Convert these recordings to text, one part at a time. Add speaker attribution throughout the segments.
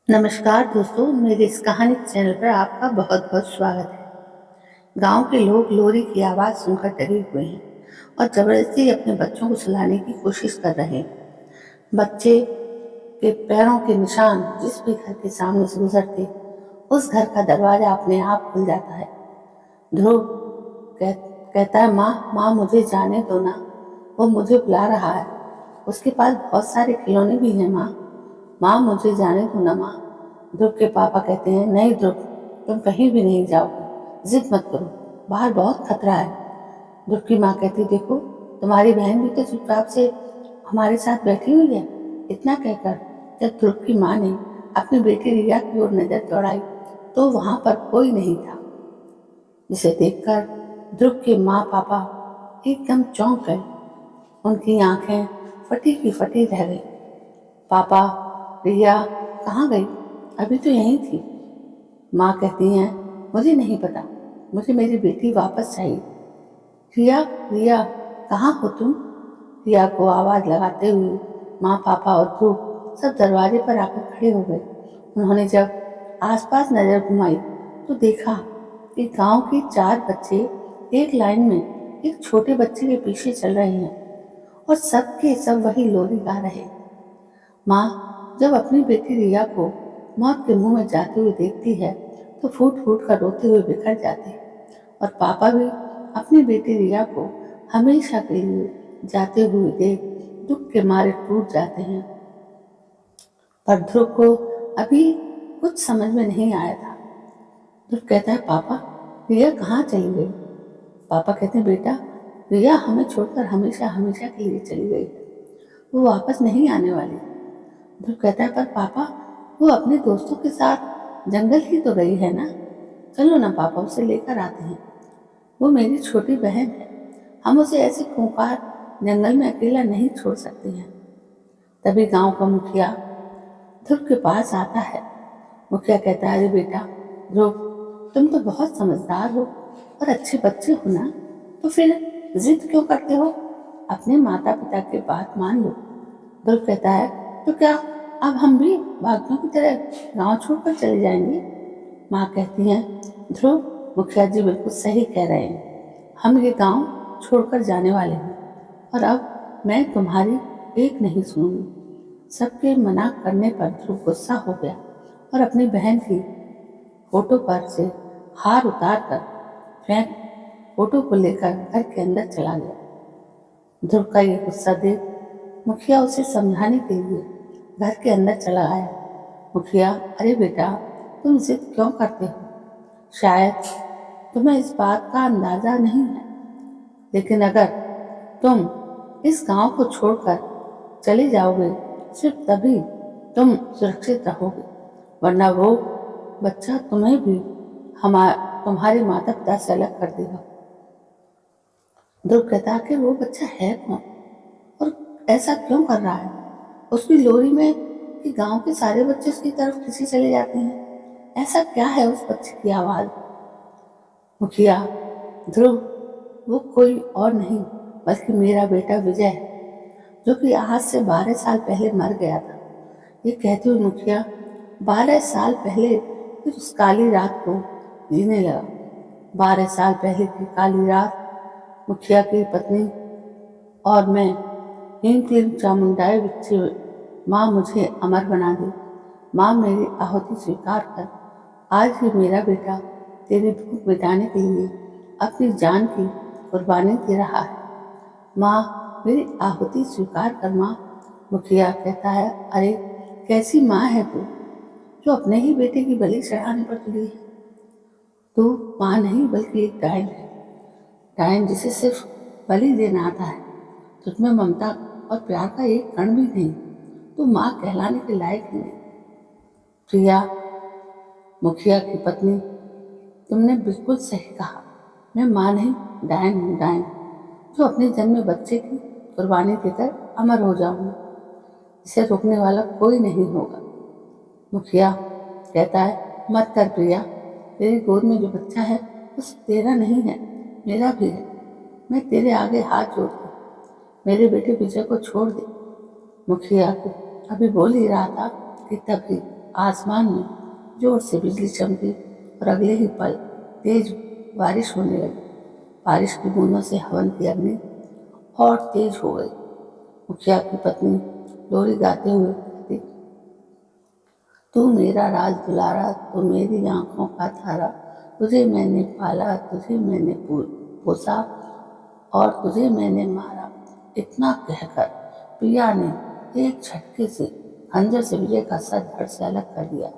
Speaker 1: नमस्कार दोस्तों, मेरे इस कहानी चैनल पर आपका बहुत बहुत स्वागत है। गांव के लोग लोरी की आवाज़ सुनकर डरे हुए हैं और जबरदस्ती अपने बच्चों को सुलाने की कोशिश कर रहे हैं। बच्चे के पैरों के निशान जिस भी घर के सामने से गुजरते, उस घर का दरवाजा अपने आप खुल जाता है। ध्रुव कह, कहता है, माँ माँ मुझे जाने दो ना, वो मुझे बुला रहा है। उसके पास बहुत सारे खिलौने भी हैं माँ। माँ मुझे जाने दो ना माँ। ध्रुव के पापा कहते हैं, नहीं ध्रुव, तुम कहीं भी नहीं जाओगे, जिद मत करो, बाहर बहुत खतरा है। ध्रुव की माँ कहती, देखो तुम्हारी बहन भी तो चुपचाप से हमारे साथ बैठी हुई है। इतना कहकर जब ध्रुव की माँ ने अपनी बेटी रिया की ओर नजर दौड़ाई तो वहां पर कोई नहीं था, जिसे देखकर ध्रुव के माँ पापा एकदम चौंक गए। उनकी आंखें फटी की फटी रह गई। पापा, रिया कहाँ गई? अभी तो यहीं थी। माँ कहती हैं, मुझे नहीं पता, मुझे मेरी बेटी वापस चाहिए। रिया, रिया कहाँ हो तुम? रिया को आवाज लगाते हुए माँ पापा और ध्रुव सब दरवाजे पर आकर खड़े हो गए। उन्होंने जब आसपास नजर घुमाई तो देखा कि गांव के 4 बच्चे एक लाइन में एक छोटे बच्चे के पीछे चल रहे हैं और सब के सब वही लोरी गा रहे हैं। माँ जब अपनी बेटी रिया को मौत के मुंह में जाते हुए देखती है तो फूट फूट कर रोते हुए बिखर जाती है और पापा भी अपनी बेटी रिया को हमेशा के लिए जाते हुए देख दुख के मारे टूट जाते हैं। पर ध्रुव को अभी कुछ समझ में नहीं आया था। ध्रुव कहता है, पापा रिया कहाँ चली गई? पापा कहते हैं, बेटा रिया हमें छोड़कर हमेशा हमेशा के लिए चली गई है, वो वापस नहीं आने वाली। ध्रुव कहता है, पर पापा वो अपने दोस्तों के साथ जंगल ही तो गई है ना, चलो ना पापा उसे लेकर आते हैं। वो मेरी छोटी बहन है, हम उसे ऐसे खूंखार जंगल में अकेला नहीं छोड़ सकते हैं। तभी गांव का मुखिया ध्रुव के पास आता है। मुखिया कहता है, अरे बेटा ध्रुव, तुम तो बहुत समझदार हो और अच्छे बच्चे हो ना, तो फिर जिद क्यों करते हो? अपने माता पिता की बात मान लो। ध्रुव कहता है, तो क्या अब हम भी भाग्यों की तरह गांव छोड़कर चले जाएंगे? माँ कहती हैं, ध्रुव, मुखिया जी बिल्कुल सही कह रहे हैं, हम ये गांव छोड़कर जाने वाले हैं और अब मैं तुम्हारी एक नहीं सुनूंगी। सबके मना करने पर ध्रुव गुस्सा हो गया और अपनी बहन की फोटो पर से हार उतार कर फेंक फोटो को लेकर घर के अंदर चला गया। ध्रुव का ये गुस्सा देख मुखिया उसे समझाने के लिए घर के अंदर चला आया। मुखिया, अरे बेटा, तुम जिद क्यों करते हो? शायद तुम्हें इस बात का अंदाजा नहीं है, लेकिन अगर तुम इस गांव को छोड़कर चले जाओगे सिर्फ तभी तुम सुरक्षित रहोगे, वरना वो बच्चा तुम्हें भी तुम्हारे माता पिता से अलग कर देगा। ध्रुव कहता कि वो बच्चा है कौन और ऐसा क्यों कर रहा है? उसकी लोरी में कि गांव के सारे बच्चे उसकी तरफ खींचे चले जाते हैं, ऐसा क्या है उस बच्चे की आवाज? मुखिया, ध्रुव वो कोई और नहीं बल्कि मेरा बेटा विजय है, जो कि आज से 12 साल पहले मर गया था। ये कहते हुए मुखिया 12 साल पहले फिर उस काली रात को जीने लगा। 12 साल पहले की काली रात मुखिया की पत्नी और मैं हीम क्लीम चामुंडाई बच्चे, माँ मुझे अमर बना दे। माँ मेरी आहुति स्वीकार कर। आज ही मेरा बेटा तेरी भूख मिटाने के लिए अपनी जान की कुर्बानी दे रहा है। माँ मेरी आहुति स्वीकार कर माँ। मुखिया कहता है, अरे कैसी माँ है तू, जो अपने ही बेटे की बलि चढ़ाने पर तुली है? तू माँ नहीं बल्कि एक डायन है, डायन जिसे सिर्फ बलि देना आता है। तुझमें ममता और प्यार का एक कण भी नहीं, तू माँ कहलाने के लायक ही नहीं। प्रिया, मुखिया की पत्नी, तुमने बिल्कुल सही कहा, मैं माँ नहीं डायन हूँ, डायन, जो अपने जन्मे बच्चे की कुर्बानी देकर अमर हो जाऊंगी। इसे रोकने वाला कोई नहीं होगा। मुखिया कहता है, मत कर प्रिया, तेरी गोद में जो बच्चा है वो सिर्फ तेरा नहीं है, मेरा भी है। मैं तेरे आगे हाथ जोड़ती, मेरे बेटे विजय को छोड़ दे। मुखिया को अभी बोल ही रहा था कि तभी आसमान में जोर से बिजली चमकी और अगले ही पल तेज बारिश होने लगी। बारिश की बूंदों से हवन की अग्नि और तेज हो गई। मुखिया की पत्नी लोरी गाते हुए कहती, तू मेरा राज दुलारा, तू मेरी आंखों का तारा, तुझे मैंने पाला, तुझे मैंने पोसा और तुझे मैंने मारा। इतना कहकर प्रिया ने एक झटके से खंजर से विजय का सर धड़ से अलग कर दिया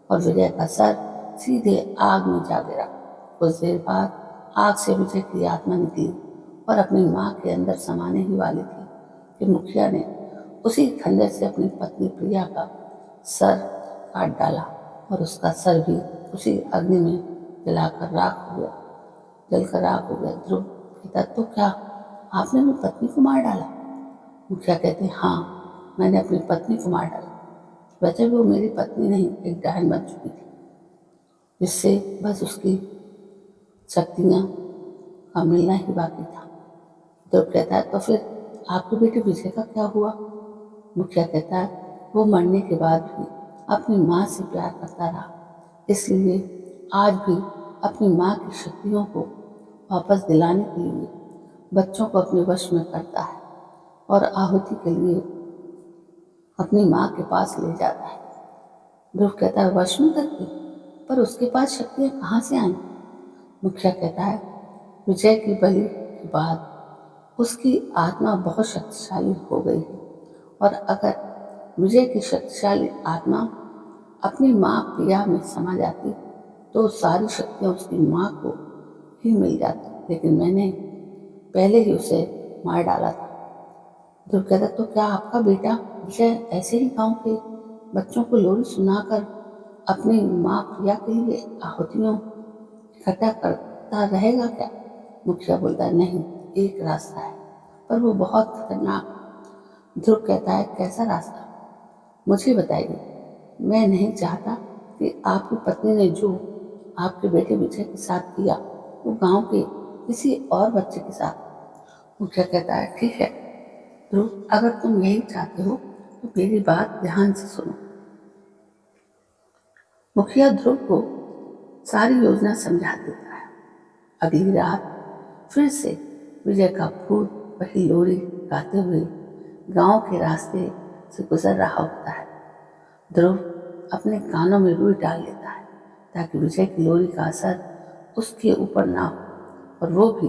Speaker 1: और विजय का सर सीधे आग में जा गिरा। कुछ देर बाद आग से विजय की आत्मा निकली और अपनी माँ के अंदर समाने ही वाली थी कि मुखिया ने उसी खंजर से अपनी पत्नी प्रिया का सर काट डाला और उसका सर भी उसी अग्नि में जलकर राख हो गया। ध्रुव कहता, तो क्या आपने अपनी पत्नी को मार डाला? मुखिया कहते, हाँ, मैंने अपनी पत्नी को मार डाला। वैसे भी वो मेरी पत्नी नहीं, एक डायन बन चुकी थी, जिससे बस उसकी शक्तियाँ का मिलना ही बाकी था। ध्रुव कहता है, तो फिर आपके बेटे विजय का क्या हुआ? मुखिया कहता है, वो मरने के बाद भी अपनी माँ से प्यार करता रहा, इसलिए आज भी अपनी माँ की शक्तियों को वापस दिलाने के लिए बच्चों को अपने वश में करता है और आहुति के लिए अपनी माँ के पास ले जाता है। ध्रुव कहता है, वश में करके? पर उसके पास शक्तियाँ कहाँ से आईं? मुखिया कहता है, विजय की बलि के बाद उसकी आत्मा बहुत शक्तिशाली हो गई है और अगर विजय की शक्तिशाली आत्मा अपनी माँ प्रिया में समा जाती तो सारी शक्तियाँ उसकी माँ को ही मिल जाती, लेकिन मैंने पहले ही उसे मार डाला था। ध्रुव कहता, तो क्या आपका बेटा विजय ऐसे ही गांव के बच्चों को लोरी सुनाकर अपनी माँ प्रिया के लिए आहुतियों इकट्ठा करता रहेगा क्या? मुखिया बोलता है, नहीं, एक रास्ता है, पर वो बहुत खतरनाक। ध्रुव कहता है, कैसा रास्ता? मुझे बताइए। मैं नहीं चाहता कि आपकी पत्नी ने जो आपके बेटे विजय के साथ किया वो गांव के किसी और बच्चे के साथ। मुखिया कहता है, ठीक है ध्रुव, अगर तुम यही चाहते हो तो मेरी बात ध्यान से सुनो। मुखिया ध्रुव को सारी योजना समझा देता है। अगली रात फिर से विजय का भूत वही लोरी गाते हुए गांव के रास्ते से गुजर रहा होता है। ध्रुव अपने कानों में रुई डाल लेता है ताकि विजय की लोरी का असर उसके ऊपर ना हो और वो भी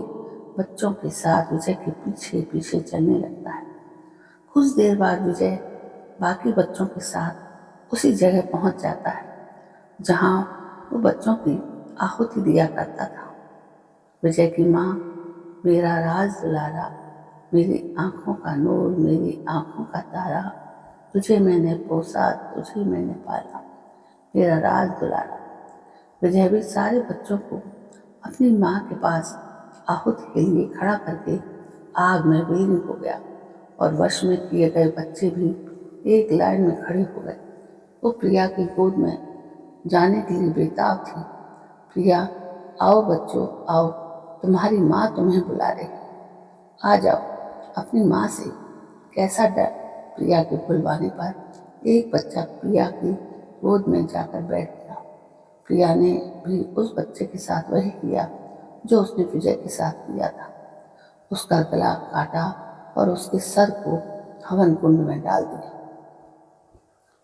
Speaker 1: बच्चों के साथ विजय के पीछे पीछे चलने लगता है। कुछ देर बाद विजय बाकी बच्चों के साथ उसी जगह पहुंच जाता है जहां वो बच्चों की आहुति दिया करता था। विजय की माँ, मेरा राज दुलारा, मेरी आंखों का नूर, मेरी आंखों का तारा, तुझे मैंने पोसा, तुझे मैंने पाला, मेरा राज दुलारा। विजय भी सारे बच्चों को अपनी माँ के पास आहुति के लिए खड़ा करके आग में विलीन हो गया और वश में किए गए बच्चे भी एक लाइन में खड़े हो गए। वो प्रिया की गोद में जाने के लिए बेताब थी। प्रिया, आओ बच्चों, आओ, तुम्हारी माँ तुम्हें बुला रही है, आ जाओ। अपनी माँ से कैसा डर। प्रिया के बुलवाने पर एक बच्चा प्रिया की गोद में जाकर बैठ गया। प्रिया ने भी उस बच्चे के साथ वही किया जो उसने विजय के साथ किया था। उसका गला काटा और उसके सर को हवन कुंड में डाल दिया।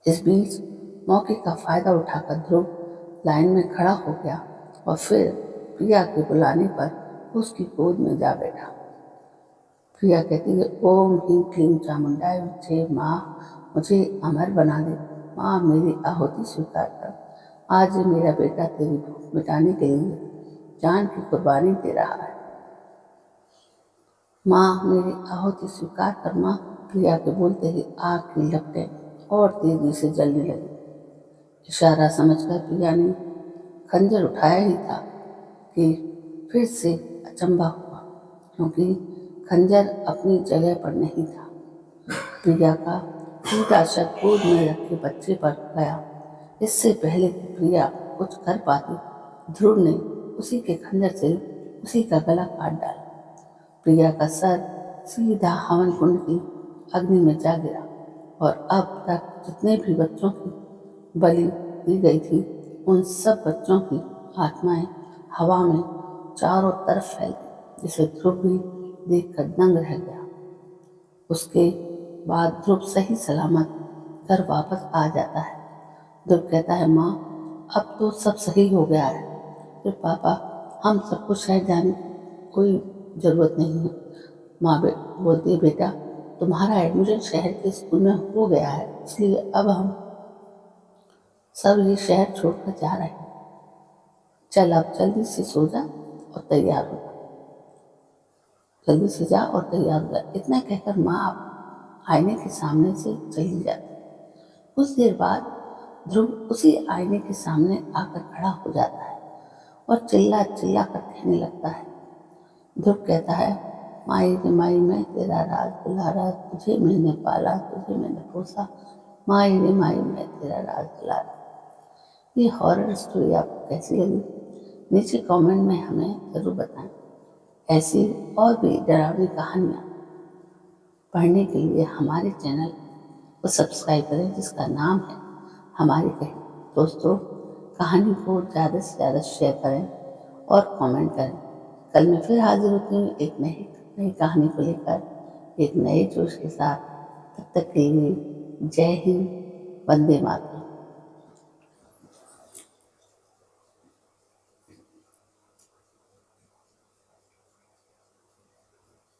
Speaker 1: इस बीच मौके का फायदा उठाकर ध्रुव लाइन में खड़ा हो गया और फिर प्रिया के बुलाने पर उसकी गोद में जा बैठा। प्रिया कहती है, ओम ह्रीं क्लीं चामुंडाय विद्महे, माँ मुझे अमर बना दे, माँ मेरी आहुति स्वीकार कर। आज मेरा बेटा तेरी भूख मिटाने के लिए जान की कुर्बानी दे रहा है। माँ मेरी आहुति स्वीकार कर माँ। प्रिया के बोलते ही आग की लपटें और तेजी से जलने लगी। इशारा समझकर प्रिया ने खंजर उठाया ही था कि फिर से अचंभा हुआ, क्योंकि खंजर अपनी जगह पर नहीं था। प्रिया का सीधा शक गोद में रखे बच्चे पर गया। इससे पहले कि प्रिया कुछ कर पाती, ध्रुव ने उसी के खंजर से उसी का गला काट डाला। प्रिया का सर सीधा हवन कुंड की अग्नि में जा गिरा और अब तक जितने भी बच्चों की बलि दी गई थी, उन सब बच्चों की आत्माएं हवा में चारों तरफ फैल गई, जिसे ध्रुव भी देखकर दंग रह गया। उसके बाद ध्रुव सही सलामत घर वापस आ जाता है। ध्रुव कहता है, माँ अब तो सब सही हो गया है। फिर पापा, हम सबको शहर जाने की कोई ज़रूरत नहीं है। माँ बोलती है, बेटा तुम्हारा एडमिशन शहर के स्कूल में हो गया है, इसलिए अब हम सब ये शहर छोड़कर जा रहे हैं। चल अब जल्दी से सो जा और तैयार हो जा, जल्दी से जा और तैयार हो जा। इतना कहकर माँ आईने के सामने से चली जाती। कुछ देर बाद ध्रुव उसी आईने के सामने आकर खड़ा हो जाता है और चिल्ला चिल्ला कर कहने लगता है। ध्रुव कहता है, माई रे माई मैं तेरा राज दुलारा, तुझे मैंने पाला तुझे मैंने पोसा, माई रे माई मैं तेरा राज दुलारा। ये हॉरर स्टोरी आपको कैसी लगी नीचे कमेंट में हमें ज़रूर बताएं। ऐसी और भी डरावनी कहानियाँ पढ़ने के लिए हमारे चैनल को सब्सक्राइब करें, जिसका नाम है हमारी कहानी। दोस्तों, कहानी को ज़्यादा से ज़्यादा शेयर करें और कमेंट करें। कल मैं फिर हाजिर होती हूँ एक नई कहानी को लेकर, एक नए जोश के साथ। तब तक के लिए जय हिंद, वंदे मातरम।